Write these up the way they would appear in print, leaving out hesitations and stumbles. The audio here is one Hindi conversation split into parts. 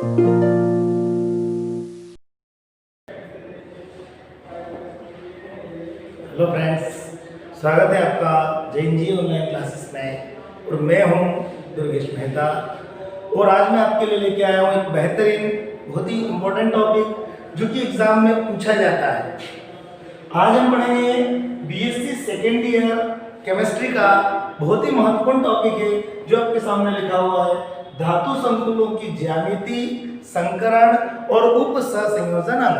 हेलो फ्रेंड्स, स्वागत है आपका जैन जी ऑनलाइन क्लासेस में। और मैं हूं दुर्गेश मेहता और आज मैं आपके लिए लेके आया हूं एक बेहतरीन, बहुत ही इम्पोर्टेंट टॉपिक जो कि एग्जाम में पूछा जाता है। आज हम पढ़ेंगे बीएससी सेकेंड ईयर केमिस्ट्री का बहुत ही महत्वपूर्ण टॉपिक है जो आपके सामने लिखा हुआ है, धातु संकुलों की ज्यामिति, संकरण और उपसंयोजन अंक।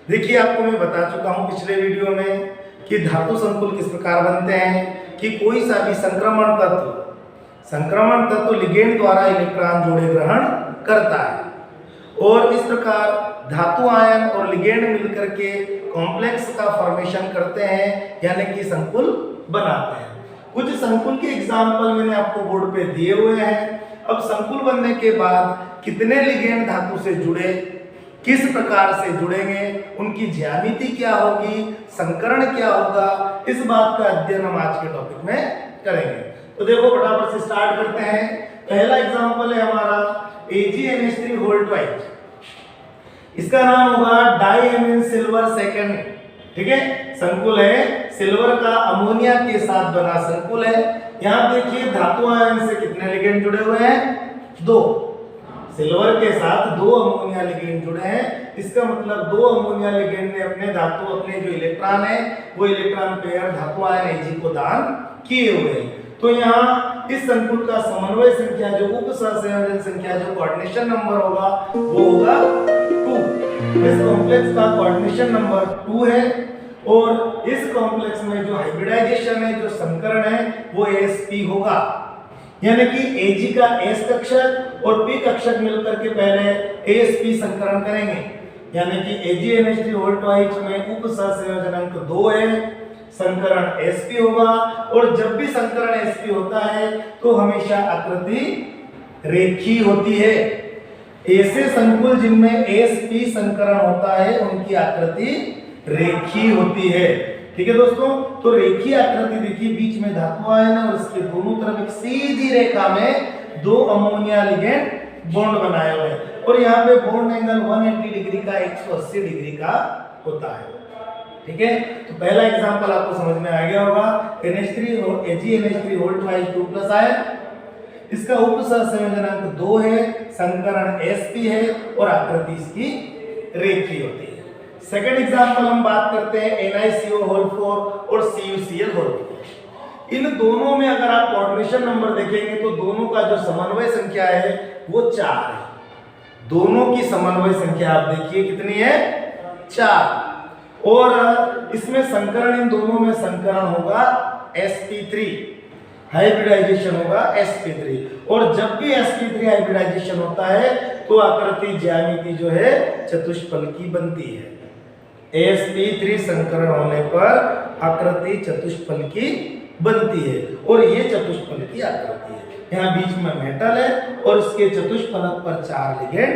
देखिए, आपको मैं बता चुका हूं पिछले वीडियो में कि धातु संकुल किस प्रकार बनते हैं कि कोई सा भी संक्रमण तत्व लिगेंड द्वारा इलेक्ट्रॉन जोड़े ग्रहण करता है और इस प्रकार धातु आयन और लिगेंड मिलकर के कॉम्प्लेक्स का फॉर्मेशन करते हैं, यानी कि संकुल बनाते हैं। कुछ संकुल के एग्जाम्पल मैंने आपको बोर्ड पे दिए हुए हैं। अब संकुल बनने के बाद कितने लिगेंड धातु से जुड़े, किस प्रकार से जुड़ेंगे, उनकी ज्यामिति क्या होगी, संकरण क्या होगा, इस बात का अध्ययन हम आज के टॉपिक में करेंगे। तो देखो, फटाफट से स्टार्ट करते हैं। पहला एग्जांपल है हमारा AgNH3 इसका नाम होगा डाईएमिन सिल्वर सेकेंड। ठीक है, संकुल है सिल्वर का अमोनिया के साथ बना संकुल है। यहाँ देखिए, धातु आयन से कितने लिगेंड जुड़े हुए हैं? 2। सिल्वर के साथ 2 अमोनिया लिगेंड जुड़े हैं। इसका मतलब 2 अमोनिया लिगेंड ने अपने जो इलेक्ट्रॉन है वो इलेक्ट्रॉन पेयर धातु आयन Ag को दान किए हुए हैं। तो यहाँ इस संकुल का समन्वय संख्या, जो उपसंयोजन संख्या, जो कोऑर्डिनेशन नंबर होगा वो होगा 2। इस कॉम्प्लेक्स का कोऑर्डिनेशन नंबर 2 है और इस कॉम्प्लेक्स में जो हाइब्रिडाइजेशन है, जो संकरण है, वो sp होगा। यानी कि Ag का s कक्षक और p कक्षक मिलकर के पहले sp संकरण करेंगे, यानी कि AgNH3 में उपसंयोजनांक 2 है, संकरण sp होगा। और जब भी संकरण sp होता है तो हमेशा आकृति रेखीय होती है। ऐसे संकुल जिनमें sp संकरण होता है उनकी आकृति रेखीय होती है। ठीक है दोस्तों, तो रेखीय आकृति देखिए, बीच में धातु आयन है और इसके दोनों तरफ एक सीधी रेखा में 2 अमोनिया लिगेंड बॉन्ड बनाए हुए हैं और यहाँ पे बॉन्ड एंगल 180 डिग्री का 180 डिग्री का होता है। ठीक है, तो पहला एग्जांपल आपको समझ में आ गया होगा। NH3 और AgNH3 2+ आयन, इसका उपसंयोजनांक 2 है, संकरण sp है और आकृति इसकी रेखीय होती है। सेकंड एग्जांपल हम बात करते हैं NiCO4 और CuCl4। इन दोनों में अगर आप कोऑर्डिनेशन नंबर देखेंगे तो दोनों का जो समन्वय संख्या है वो 4 है। दोनों की समन्वय संख्या आप देखिए कितनी है? 4। और इसमें संकरण, इन दोनों में संकरण होगा sp3, हाइब्रिडाइजेशन होगा sp3। और जब भी sp3 हाइब्रिडाइजेशन होता है तो आकृति ज्यामिति जो है चतुष्फलकी बनती है। sp3 संकरण होने पर आकृति चतुष्फलकी बनती है और ये चतुष्फलकी आकृति है। यहाँ बीच में मेटल है और इसके चतुष्फलक पर 4 लिगेंड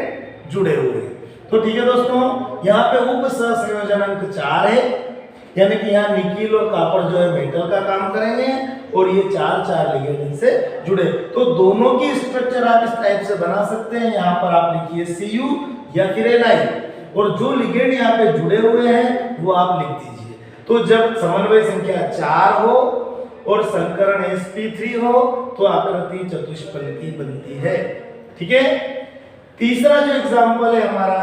जुड़े हुए हैं। तो ठीक है दोस्तों, यहाँ पे उपसंयोजनांक 4 है, यानी कि यहाँ निकिल और कॉपर जो है मेटल का काम करेंगे और ये 4 लिगेंड इनसे जुड़े। तो दोनों की स्ट्रक्चर आप इस टाइप से बना सकते हैं। यहाँ पर आप लिखिए Cu या फिर Ni और जो लिगेंड यहाँ पे जुड़े हुए हैं वो आप लिख दीजिए। तो जब समन्वय संख्या 4 हो और संकरण sp3 हो तो आकृति चतुष्फलकी बनती है। ठीक है, तीसरा जो एग्जांपल है हमारा,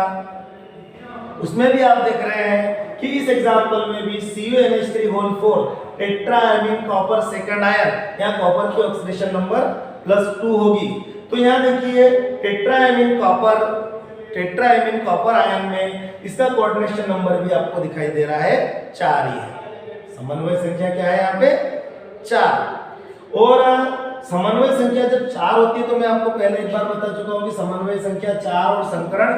उसमें भी आप देख रहे हैं कि इस एग्जांपल में भी CuNH3 tetraammine copper second ion, यहाँ कॉपर की ऑक्सीडेशन नंबर +2 होगी। तो यहाँ देखिए, टेट्राएमीन कॉपर आयन में इसका कोऑर्डिनेशन नंबर भी आपको दिखाई दे रहा है 4 ही है। समन्वय संख्या क्या है यहाँ पे? 4। और समन्वय संख्या जब 4 होती है तो मैं आपको पहले एक बार बता चुका हूँ कि समन्वय संख्या 4 और संकरण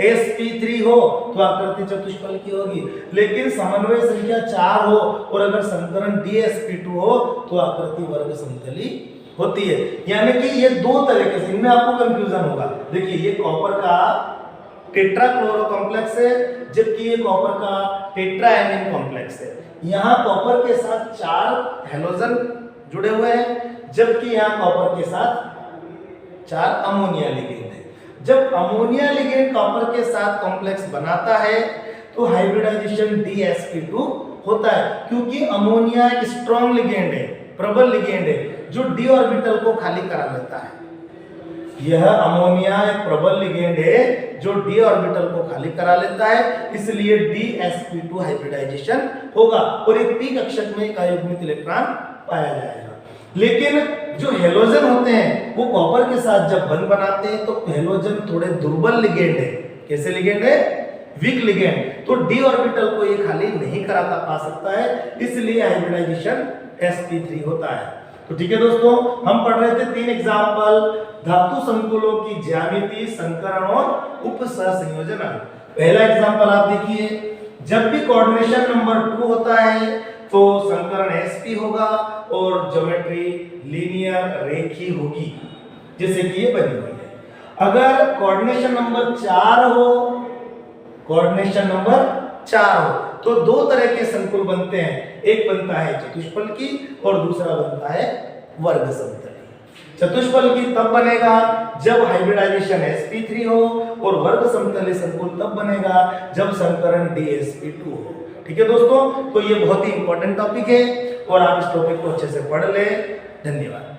sp3 हो तो आकृति चतुष्फलकी होगी। लेकिन समन्वय संख्या 4 हो और अगर संकरण dsp2 हो तो आकृति वर्ग समतली होती है। यानी कि ये 2 तरीके से, इनमें आपको कंफ्यूजन होगा। देखिए, ये कॉपर का टेट्राक्लोरो कॉम्प्लेक्स है जबकि ये कॉपर का टेट्राएमीन कॉम्प्लेक्स है। यहाँ कॉपर के साथ 4 हैलोजन जुड़े हुए हैं जबकि यहाँ कॉपर के साथ 4 अमोनिया लिगेंड है। जब अमोनिया लिगेंड कॉपर के साथ कॉम्प्लेक्स बनाता है तो हाइब्रिडाइजेशन DsP2 होता है, क्योंकि अमोनिया एक स्ट्रॉन्ग लिगेंड है, प्रबल लिगेंड है, जो d ऑर्बिटल को खाली करा लेता है। यह अमोनिया एक प्रबल लिगेंड है जो d ऑर्बिटल को खाली करा लेता है, इसलिए DsP2 हाइब्रिडाइजेशन होगा और एक p कक्षक में एक अयुग्मित इलेक्ट्रॉन पाया जाएगा। लेकिन जो हेलोजन होते हैं वो कॉपर के साथ जब बंध बनाते हैं तो हेलोजन थोड़े दुर्बल लिगेंड है। कैसे लिगेंड है? Week ligand. तो d ऑर्बिटल को ये खाली नहीं कराता पा सकता है, इसलिए हाइब्रिडाइजेशन sp3 होता है। तो ठीक है दोस्तों, हम पढ़ रहे थे 3 एग्जांपल धातु संकुलों की ज्यामिति, संकरण और उपसहसंयोजन। पहला एग्जांपल आप देखिए, जब भी कोऑर्डिनेशन नंबर 2 होता है तो संकरण sp होगा और ज्योमेट्री लीनियर रेखीय होगी, जैसे कि ये बनी हुई है। अगर कोऑर्डिनेशन नंबर 4 हो, कोऑर्डिनेशन नंबर 4 हो तो दो तरह के संकुल बनते हैं, एक बनता है चतुष्फलकी और दूसरा बनता है वर्ग समतली। चतुष्फलकी तब बनेगा जब हाइब्रिडाइजेशन sp3 हो और वर्ग समतली संकुल तब बनेगा जब संकरण DsP2 हो। ठीक है दोस्तों, तो ये बहुत ही इंपॉर्टेंट टॉपिक है और आप इस टॉपिक को अच्छे से पढ़ ले। धन्यवाद।